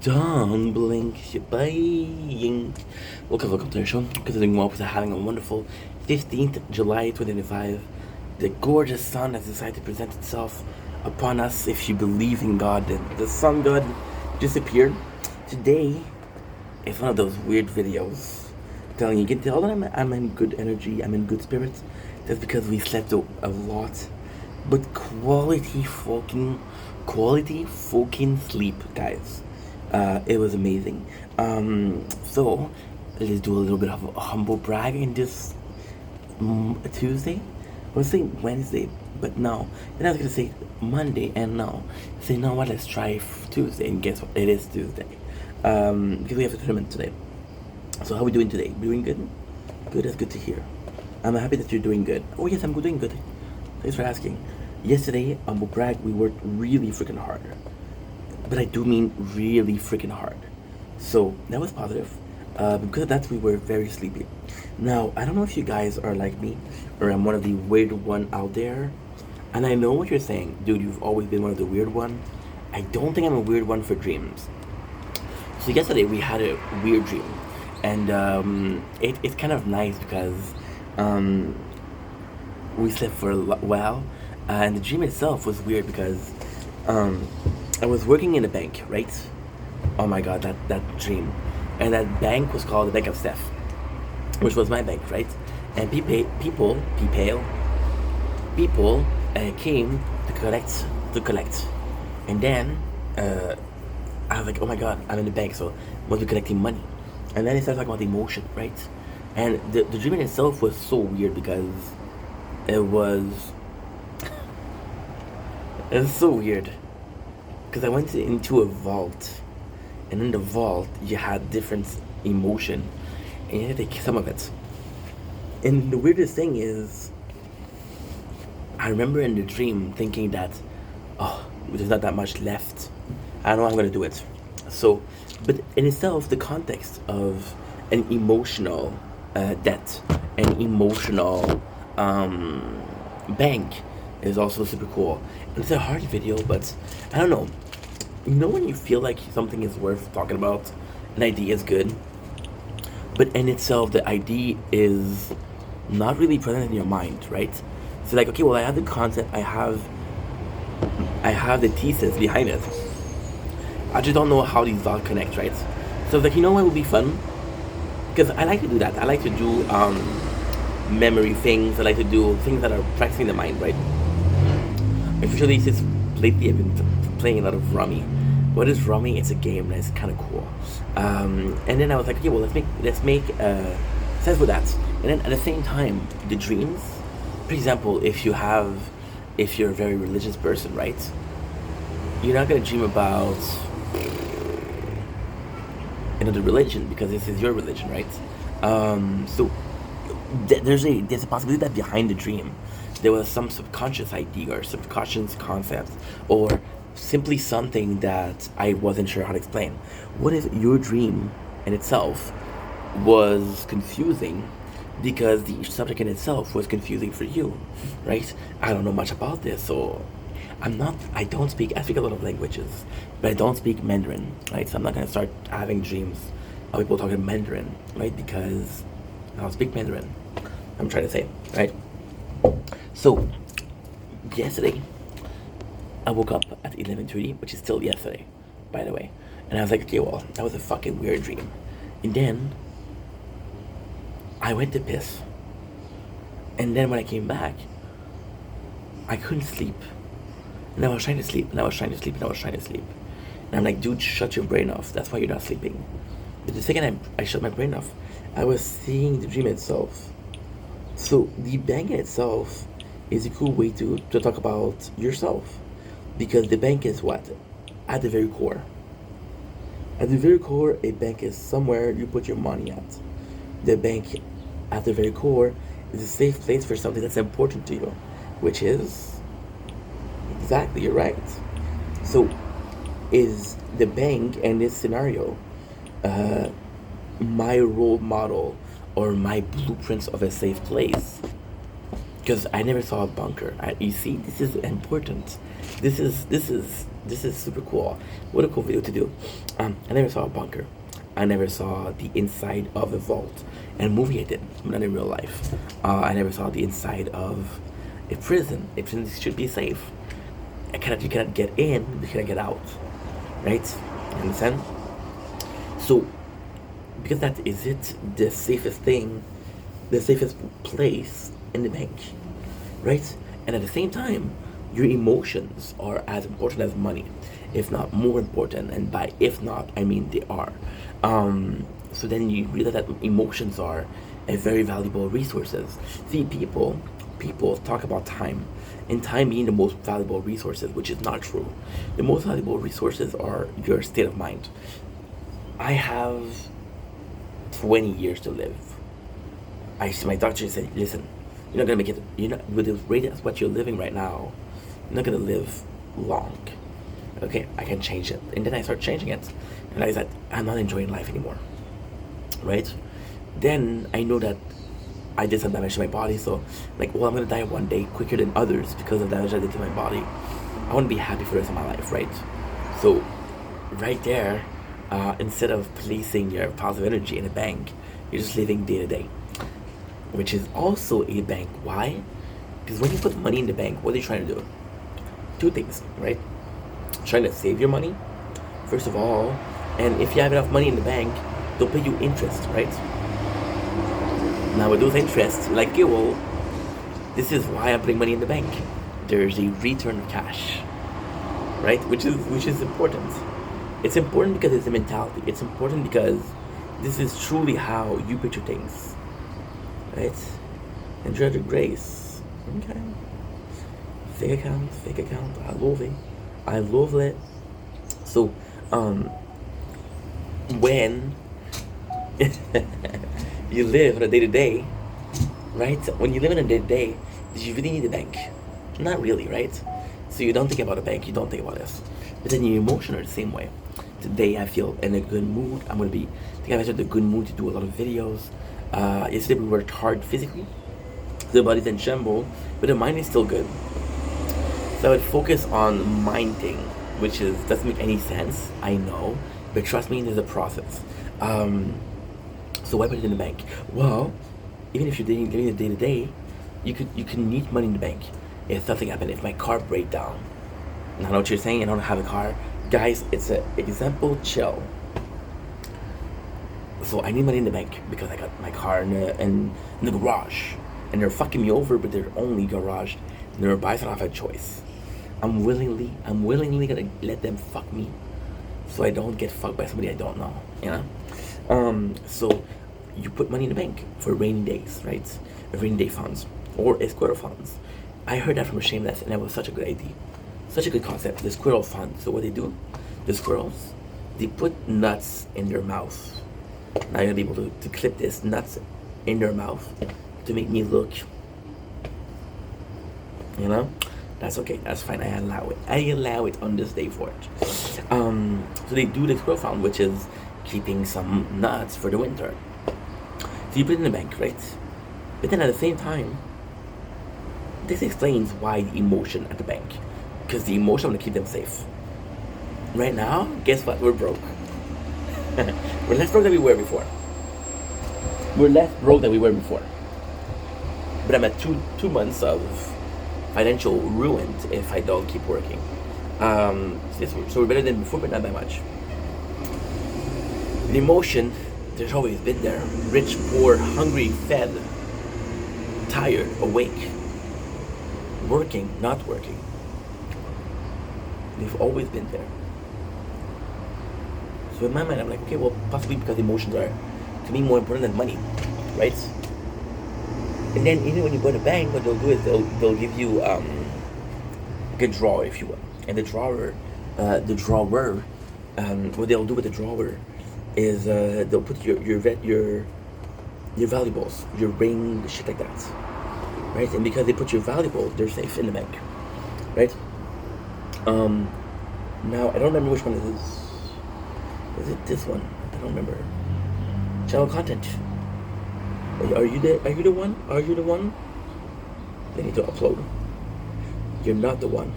Don't blink your buying. Welcome to the show. Considering what was having a wonderful 15th July 2025. The gorgeous sun has decided to present itself upon us. If you believe in God, the sun god disappeared. Today is one of those weird videos telling you can tell that I'm in good energy, I'm in good spirits. That's because we slept a lot. But quality fucking sleep, guys. It was amazing. So let's do a little bit of a humble brag in this Tuesday. I was saying Wednesday, but no. Then I was gonna say Monday, and no. Say, you know what? Let's try Tuesday, and guess what? It is Tuesday. Because we have a tournament today. So how are we doing today? Doing good? Good. That's good to hear. I'm happy that you're doing good. Oh yes, I'm doing good. Thanks for asking. Yesterday, humble brag, we worked really freaking hard. But I do mean really freaking hard. So that was positive. Because of that, we were very sleepy. Now, I don't know if you guys are like me, or I'm one of the weird one out there. And I know what you're saying, dude. You've always been one of the weird one. I don't think I'm a weird one for dreams. So yesterday we had a weird dream, and it's kind of nice because we slept for a while, and the dream itself was weird because I was working in a bank, right? Oh my god, that dream. And that bank was called the Bank of Steph, which was my bank, right? And people came to collect. And then I was like, oh my god, I'm in the bank, so I must be collecting money. And then they started talking about emotion, right? And the dream in itself was so weird because it was it was so weird because I went into a vault, and in the vault you had different emotion, and you had to take some of it. And the weirdest thing is, I remember in the dream thinking that, oh, there's not that much left. I don't know how I'm gonna do it. So, but in itself, the context of an emotional debt, an emotional bank is also super cool. And it's a hard video, but I don't know. You know when you feel like something is worth talking about, an idea is good, but in itself, the idea is not really present in your mind, right? So like, okay, well, I have the concept, I have the thesis behind it. I just don't know how these all connect, right? So it's like, you know what would be fun? Because I like to do that. I like to do memory things. I like to do things that are practicing the mind, right? Especially since lately I've been playing a lot of Rummy. What is Rummy? It's a game that's kind of cool. And then I was like, okay, well, let's make sense with that. And then at the same time, the dreams. For example, if you're a very religious person, right? You're not gonna dream about another religion because this is your religion, right? So there's a possibility that behind the dream there was some subconscious idea or subconscious concept or simply something that I wasn't sure how to explain. What if your dream in itself was confusing because the subject in itself was confusing for you, right? I don't know much about this, so I speak a lot of languages, but I don't speak Mandarin, right? So I'm not gonna start having dreams of people talking Mandarin, right? Because I don't speak Mandarin. I'm trying to say, right? So, yesterday, I woke up at 11:30, which is still yesterday, by the way. And I was like, okay, well, that was a fucking weird dream. And then, I went to piss. And then when I came back, I couldn't sleep. And I was trying to sleep, and I was trying to sleep, and I was trying to sleep. And I'm like, dude, shut your brain off. That's why you're not sleeping. But the second I shut my brain off, I was seeing the dream itself. So the bank in itself is a cool way to talk about yourself. Because the bank is what? At the very core. At the very core, a bank is somewhere you put your money at. The bank, at the very core, is a safe place for something that's important to you, which is exactly, you're right. So, is the bank in this scenario my role model or my blueprints of a safe place? because I never saw a bunker. You see, this is important. This is super cool. What a cool video to do. I never saw a bunker. I never saw the inside of a vault. And a movie I did, but not in real life. I never saw the inside of a prison. A prison should be safe. You cannot get in, you cannot get out, right? You understand? So, because that is it, the safest thing, the safest place in the bank, right? And at the same time, your emotions are as important as money, if not more important. And by if not, I mean they are. So then you realize that emotions are a very valuable resources. See, people talk about time, and time being the most valuable resources, which is not true. The most valuable resources are your state of mind. I have 20 years to live. My doctor said, listen, you're not gonna make it. You're not, with the rate at what you're living right now, you're not gonna live long. Okay, I can change it. And then I start changing it, and I realized that I'm not enjoying life anymore. Right? Then I know that I did some damage to my body, so I'm gonna die one day quicker than others because of damage I did to my body. I want to be happy for the rest of my life, right? So, right there, instead of placing your positive energy in a bank, you're just living day to day, which is also a bank. Why? Because when you put money in the bank, what are you trying to do? Two things, right? Trying to save your money, first of all, and if you have enough money in the bank, they'll pay you interest, right? Now with those interests, this is why I bring money in the bank. There's a return of cash, right? Which is important. It's important because it's a mentality. It's important because this is truly how you picture things, right? Enjoy the grace. Okay. Fake account. I love it. So, when you live on a day-to-day, right? When you live in a day-to-day, do you really need a bank? Not really, right? So you don't think about a bank, you don't think about this. But then your emotions are the same way. Today I feel in a good mood. I think I'm in a good mood to do a lot of videos. Yesterday we worked hard physically. The body's in shambles, but the mind is still good. So I would focus on minding, which doesn't make any sense, I know, but trust me, there's a process. So why put it in the bank? Well, even if you're living the day to day, you can need money in the bank. If something happened, if my car break down, and I know what you're saying, I don't have a car. Guys, it's an example, chill. So I need money in the bank because I got my car in the garage, and they're fucking me over, but they're only garaged. Nearby, so I don't have a choice. I'm willingly gonna let them fuck me, so I don't get fucked by somebody I don't know. You know. So you put money in the bank for rainy days, right? Rainy day funds or squirrel funds. I heard that from a Shameless, and that was such a good idea, such a good concept. The squirrel fund. So what they do, the squirrels, they put nuts in their mouth. Now you're gonna be able to clip this nuts in their mouth to make me look. You know, that's okay. That's fine. I allow it on this day for it. So they do the squirrel fund, which is keeping some nuts for the winter. So you put it in the bank, right? But then at the same time, this explains why the emotion at the bank. Because the emotion, I'm gonna keep them safe. Right now, guess what? We're broke. We're less broke than we were before. But I'm at two months of financial ruin if I don't keep working. So we're better than before, but not that much. The emotion, there's always been there. Rich, poor, hungry, fed, tired, awake, working, not working. They've always been there. So in my mind, I'm like, okay, well, possibly because emotions are, to me, more important than money, right? And then even when you go to the bank, what they'll do is they'll give you like a drawer, if you will. And the drawer, what they'll do with the drawer is they'll put your valuables, your ring, shit like that, right? And because they put your valuables, they're safe in the bank, right? Now I don't remember which one it is. Is it this one? I don't remember. Channel content. Are you the one? They need to upload. You're not the one.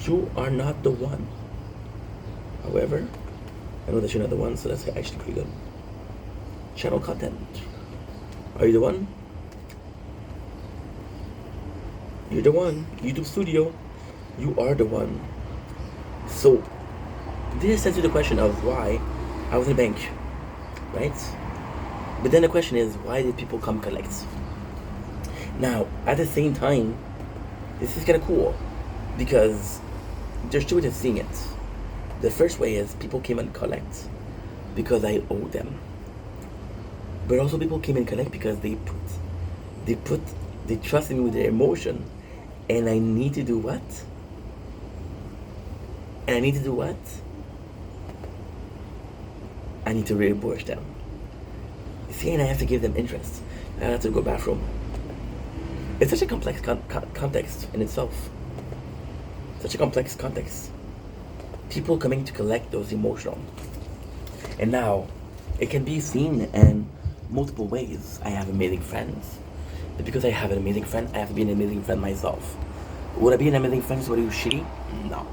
You are not the one. However, I know that you're not the one, so that's actually pretty good. Channel content. Are you the one? You're the one. YouTube Studio. You are the one. So, this answers the question of why I was in a bank, right? But then the question is, why did people come collect? Now, at the same time, this is kind of cool because there's two ways of seeing it. The first way is people came and collect because I owe them. But also people came and collect because they trusted me with their emotion, and I need to do what? I need to reimburse them. See, and I have to give them interest. I have to go bathroom. It's such a complex context in itself. Such a complex context. People coming to collect those emotional. And now, it can be seen in multiple ways. I have amazing friends. But because I have an amazing friend, I have to be an amazing friend myself. Would I be an amazing friend so somebody who's shitty? No.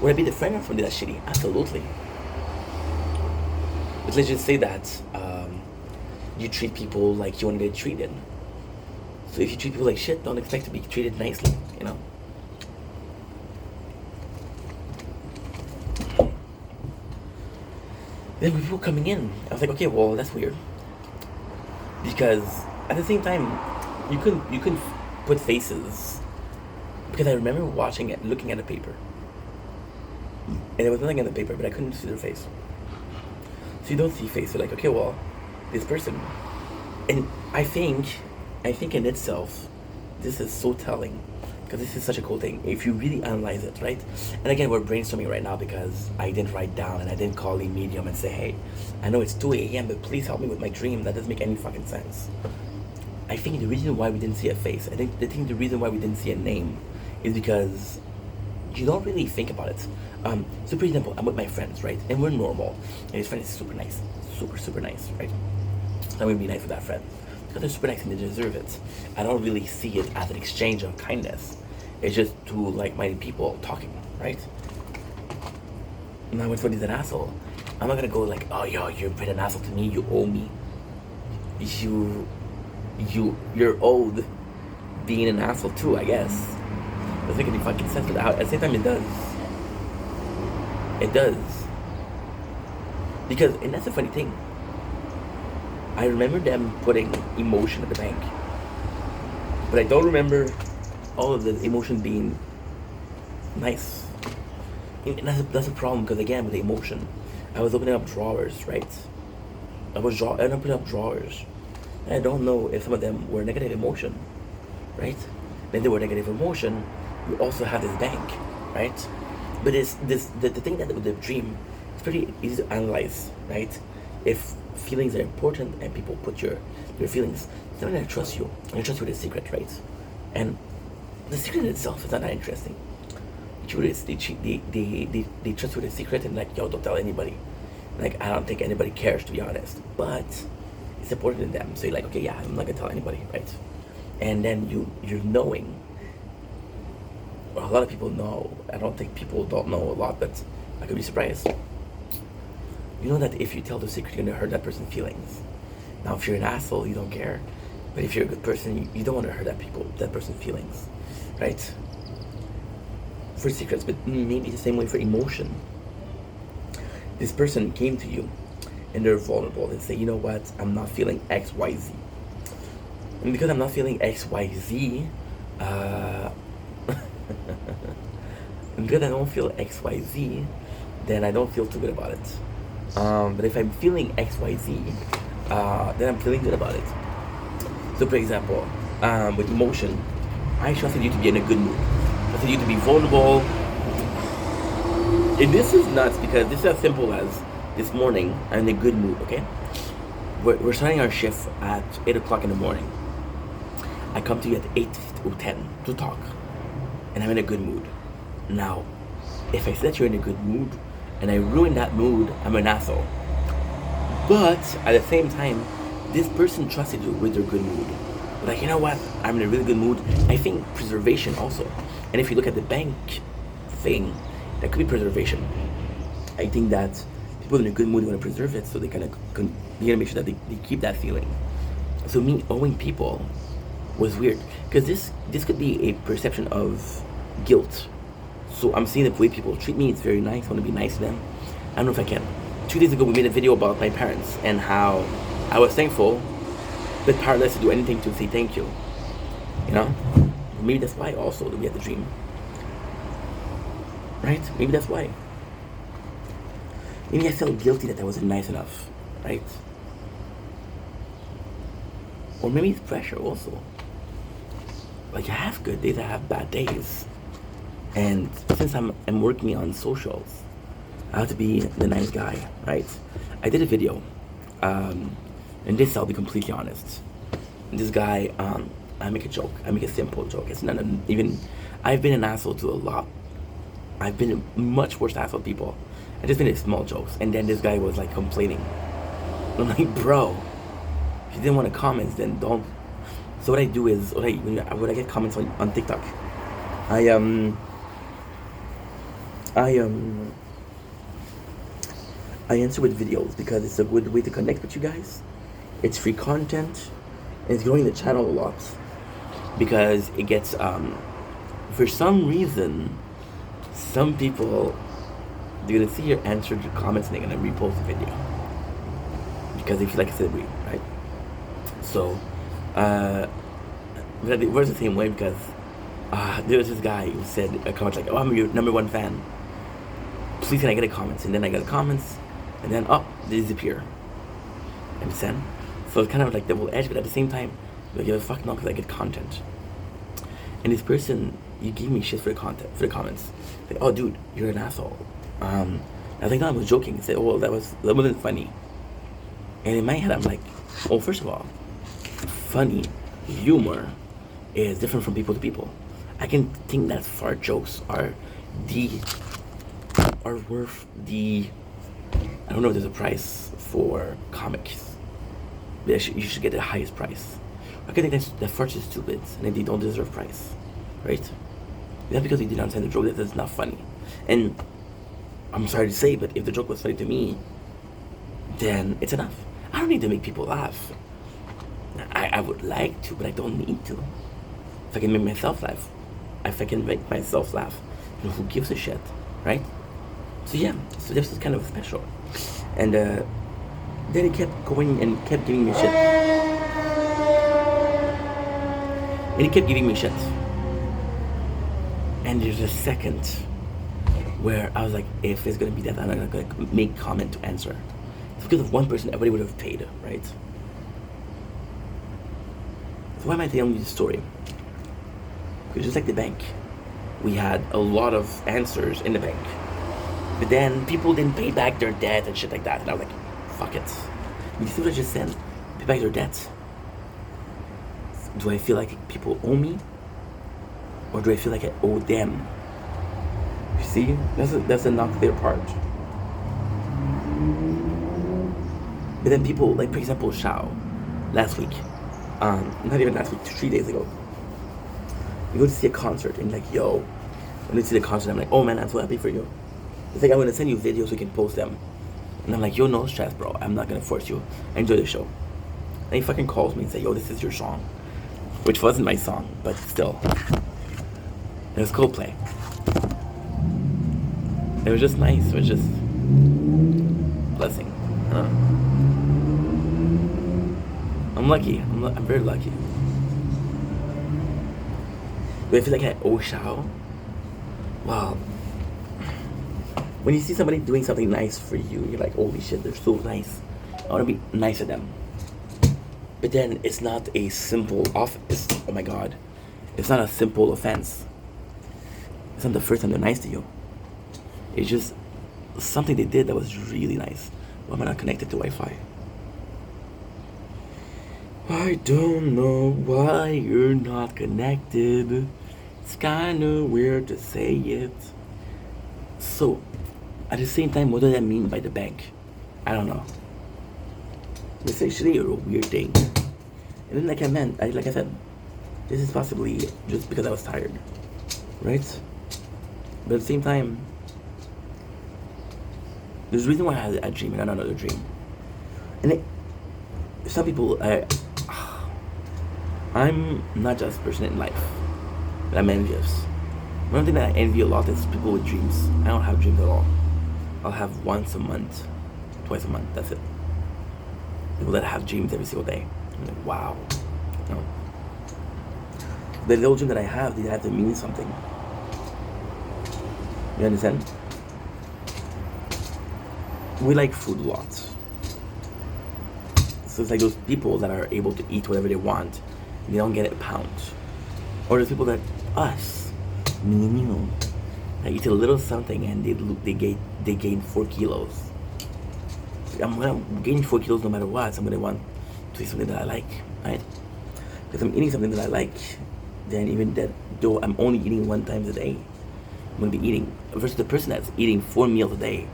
Would I be the friend of somebody that's shitty? Absolutely. But let's just say that you treat people like you want to get treated. So if you treat people like shit, don't expect to be treated nicely, you know? Then with people coming in, I was like, okay, well, that's weird. Because at the same time, you couldn't put faces. Because I remember watching it, looking at the paper. And there was nothing in the paper, but I couldn't see their face. So you don't see face, you're like, okay, well, this person. And I think in itself, this is so telling. Because this is such a cool thing, if you really analyze it, right? And again, we're brainstorming right now because I didn't write down and I didn't call the medium and say, hey, I know it's 2 a.m., but please help me with my dream. That doesn't make any fucking sense. I think the reason why we didn't see a face, the reason why we didn't see a name is because you don't really think about it. So for example, I'm with my friends, right? And we're normal. And his friend is super nice. Super nice, right? I'm gonna be nice with that friend. Because they're super nice and they deserve it. I don't really see it as an exchange of kindness. It's just two like-minded people talking, right? Now when somebody's an asshole, I'm not gonna go like, oh yo, you've been an asshole to me, you owe me. You're owed being an asshole too, I guess. Doesn't make any fucking sense, but at the same time it does. It does. Because, and that's the funny thing, I remember them putting emotion at the bank. But I don't remember all of the emotion being nice. And that's a problem, because again, with the emotion, I was opening up drawers, right? I was opening up drawers. And I don't know if some of them were negative emotion, right? Then they were negative emotion, you also have this bank, right? But the thing that with the dream, it's pretty easy to analyze, right? If feelings are important and people put your feelings, they're gonna trust you. And trust you with a secret, right? And the secret in itself is not that interesting. They trust you with a secret and like, yo, don't tell anybody. Like, I don't think anybody cares, to be honest. But it's important to them. So you're like, okay, yeah, I'm not gonna tell anybody, right? And then you're knowing. Well, a lot of people know. I don't think people don't know a lot, but I could be surprised. You know that if you tell the secret, you're gonna hurt that person's feelings. Now, if you're an asshole, you don't care. But if you're a good person, you don't want to hurt that person's feelings, right? For secrets, but maybe the same way for emotion. This person came to you, and they're vulnerable. They say, you know what? I'm not feeling X, Y, Z. And because I'm not feeling X, Y, Z, and because I don't feel X, Y, Z, then I don't feel too good about it. But if I'm feeling X, Y, Z, then I'm feeling good about it. So for example, with emotion, I trusted you to be in a good mood. I trusted you to be vulnerable. And this is nuts because this is as simple as this morning, I'm in a good mood, okay? We're starting our shift at 8 o'clock in the morning. I come to you at 8 or 10 to talk. And I'm in a good mood. Now, if I say that you're in a good mood, and I ruin that mood, I'm an asshole. But, at the same time, this person trusted you with their good mood. like, you know what? I'm in a really good mood. I think preservation also. And if you look at the bank thing, that could be preservation. I think that people in a good mood want to preserve it, so they kind of they gotta make sure that they keep that feeling. So me owing people was weird because this could be a perception of guilt. So I'm seeing the way people treat me. It's very nice. I want to be nice to them. I don't know if I can. 2 days ago, we made a video about my parents and how I was thankful, but powerless to do anything to say thank you. You know, maybe that's why also that we had the dream, right? Maybe that's why. Maybe I felt guilty that I wasn't nice enough, right? Or maybe it's pressure also. Like I have good days, I have bad days, and since I'm working on socials, I have to be the nice guy, right? I did a video, and this I'll be completely honest. This guy, I make a joke. I make a simple joke. It's not even. I've been an asshole to a lot. I've been a much worse asshole to people. I just made small jokes, and then this guy was like complaining. I'm like, bro, if you didn't want to comment, then don't. So what I do is, when I get comments on TikTok, I answer with videos because it's a good way to connect with you guys. It's free content, and it's growing the channel a lot because it gets for some reason, some people, they're gonna see your answered comments and they're gonna repost the video because they feel like a celebrity, right? So but it works the same way because there was this guy who said a comment like, "Oh, I'm your #1 fan. Please can I get a comment?" And then I got a comments, and then they disappear. Understand? So it's kind of like double edged, but at the same time, like, give a fuck no, because I get content. And this person, you gave me shit for the content, for the comments. Like, "Oh, dude, you're an asshole." I was like, "No, I was joking." He said, "Oh, well, that wasn't funny." And in my head, I'm like, "Oh, first of all, funny humor is different from people to people. I can think that fart jokes are worth the. I don't know if there's a price for comics. You should get the highest price. I can think that farts are stupid and they don't deserve price, right? Not because they didn't understand the joke that it's not funny. And I'm sorry to say, but if the joke was funny to me, then it's enough. I don't need to make people laugh. I would like to, but I don't need to. If I can make myself laugh, who gives a shit, right? So yeah, so this is kind of special. And then he kept going and kept giving me shit. And there's a second where I was like, if it's gonna be that, I'm not gonna make comment to answer. It's because of one person, everybody would have paid, right? So why am I telling you this story? Because just like the bank, we had a lot of answers in the bank. But then people didn't pay back their debt and shit like that. And I was like, fuck it. You see what I just said? Pay back their debt. Do I feel like people owe me? Or do I feel like I owe them? You see? That's a not clear part. But then people, like for example, Shao, last week, not even last week, 3 days ago, you go to see a concert and like, yo, when you see the concert, I'm like, oh man, I'm so happy for you. It's like, I'm gonna send you videos so you can post them. And I'm like, yo, no stress, bro. I'm not gonna force you. Enjoy the show. And he fucking calls me and says, yo, this is your song. Which wasn't my song, but still. It was Coldplay. It was just nice. It was just blessing. I'm lucky. I'm very lucky. Do I feel like I owe Shao? Well, when you see somebody doing something nice for you, you're like, holy shit, they're so nice. I want to be nice to them. But then it's not a simple offense. Oh my god. It's not a simple offense. It's not the first time they're nice to you. It's just something they did that was really nice. Why am I not connected to Wi-Fi? I don't know why you're not connected. It's kinda weird to say it. So, at the same time, what does that mean by the bank? I don't know. It's actually a weird thing. And then like I said, this is possibly just because I was tired, right? But at the same time, there's a reason why I had a dream and not another dream. And some people, I'm not just a person in life, but I'm envious. One thing that I envy a lot is people with dreams. I don't have dreams at all. I'll have once a month, twice a month, that's it. People that have dreams every single day. I'm like, wow. No. The little dream that I have, they have to mean something. You understand? We like food a lot. So it's like those people that are able to eat whatever they want. And they don't get a pound. Or there's people that, us, me and you, that eat a little something and they gain 4 kilos. I'm gonna gain 4 kilos no matter what. So I'm gonna want to eat something that I like, right? Because I'm eating something that I like, then even that, though I'm only eating 1 time a day, I'm gonna be eating, versus the person that's eating 4 meals a day.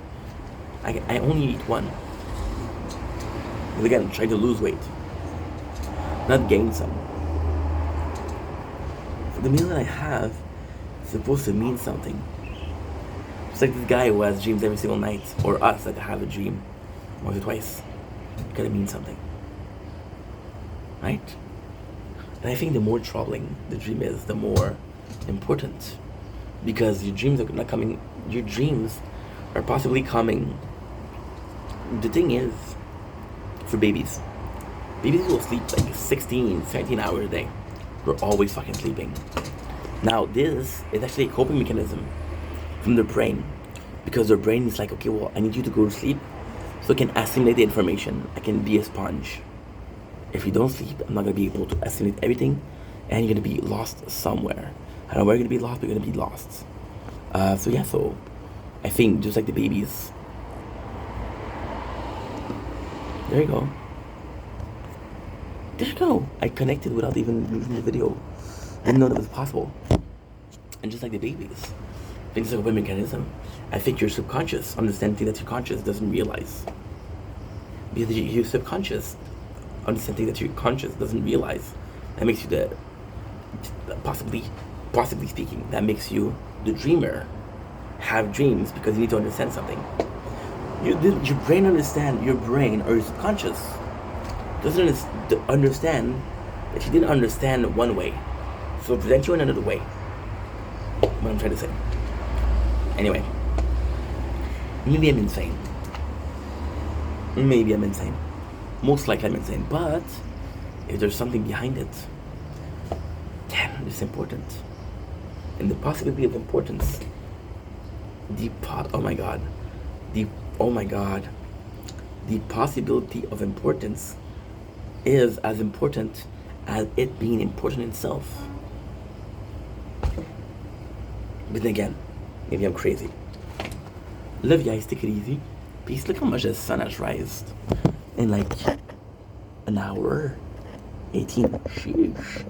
I only eat 1. But again, trying to lose weight, not gain some. So the meal that I have is supposed to mean something. It's like this guy who has dreams every single night, or us that have a dream once or twice. It gotta mean something, right? And I think the more troubling the dream is, the more important, because your dreams are not coming. Your dreams are possibly coming. The thing is, for babies will sleep like 16, 17 hours a day. They're always fucking sleeping. Now this is actually a coping mechanism from their brain, because their brain is like, okay, well, I need you to go to sleep so I can assimilate the information. I can be a sponge. If you don't sleep, I'm not gonna be able to assimilate everything, and you're gonna be lost somewhere. I don't know where you're gonna be lost, but you're gonna be lost. So I think just like the babies. There you go. There you go. I connected without even using the video. Didn't know that was possible. And just like the babies, I think it's like a coping mechanism. I think your subconscious understands things that your conscious doesn't realize. Because your subconscious understands things that your conscious doesn't realize. That makes you possibly speaking, that makes you the dreamer. Have dreams because you need to understand something. Your brain or your subconscious doesn't understand that you didn't understand one way, so present you in another way. What I'm trying to say. Anyway, maybe I'm insane. Most likely I'm insane. But if there's something behind it, damn, it's important. And the possibility of importance, the possibility of importance is as important as it being important itself. But then again, maybe I'm crazy. Love you guys, take it easy. Peace. Look how much the sun has rised in like an hour. 18. Sheesh.